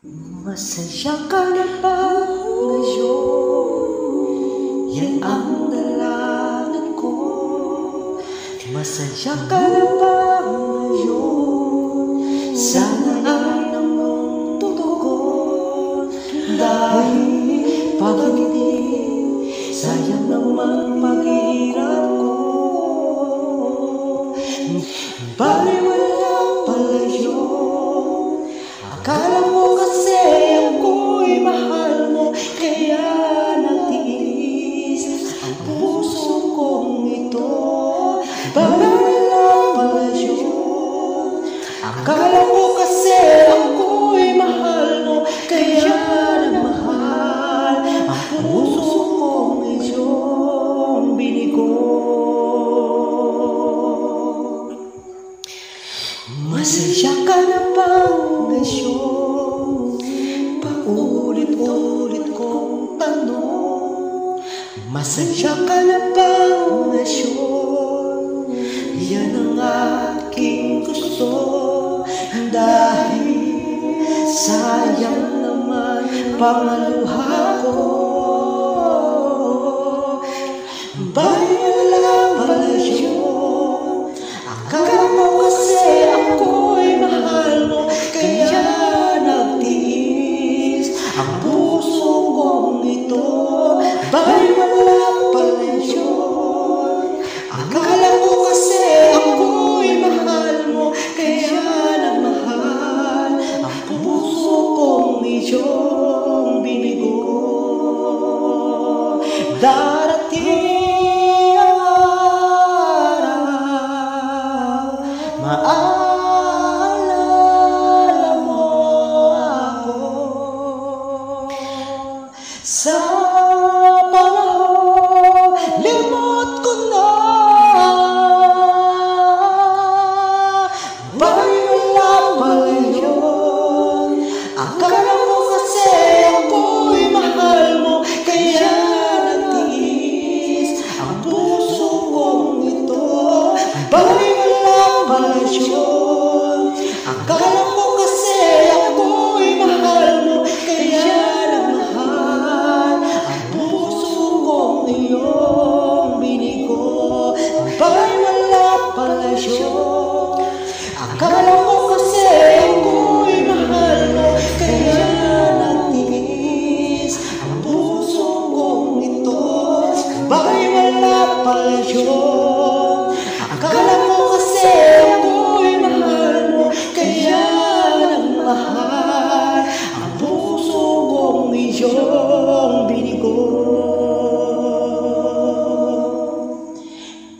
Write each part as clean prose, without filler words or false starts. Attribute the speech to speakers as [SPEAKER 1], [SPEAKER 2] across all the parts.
[SPEAKER 1] Masaya ka na ba ngayon? Yan ang dalangin ko. Masaya ka na ba ngayon? Sana ay ang mundo ko. Dahil pag hindi, sayang naman paghihirap ko. Baliwala pala yun. Akala mo kasi ako'y mahal mo, kaya natiis ang puso kong ito. Baliwala pala yun. Akala mo kasi ako'y mahal mo, kaya nagmahal ang puso kong iyong binigo. Masaya ka na ba ngayon? Paulit-ulit kong tanong. Masaya ka na ba ngayon? Yan ang aking gusto. Dahil sayang naman pangaluha ko. Baliwala pala yun. Akala mo kasi ako'y mahal mo, kaya nagtiis ang puso kong ito. Baliwala pala yun. Akala mo kasi ako'y mahal mo, kaya nagmahal ang puso kong iyong binigo. Darating ang araw, maalala mo ako. Sa panahon, limot ko na. Baliwala pala yun. Akala mo kasi ako'y mahal mo, kaya natiis ang puso kong ito. Baliwala pala yun. Akala mo kasi ako'y mahal mo, kaya nagmahal ang puso kong iyong binigo. Baliwala pala yun. Akala mo kasi ako'y mahal mo, kaya natiis ang puso kong ito. Baliwala pala yun. Akala mo kasi ako'y mahal mo, kaya nagmahal ang puso kong iyong binigo.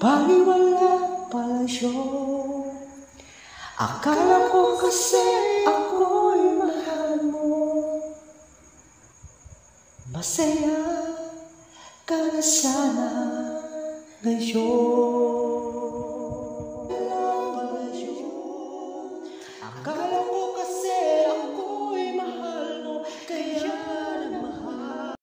[SPEAKER 1] Baliwala pala yun. Akala ko kasi ako'y mahal mo. Masaya ka na sana ngayon.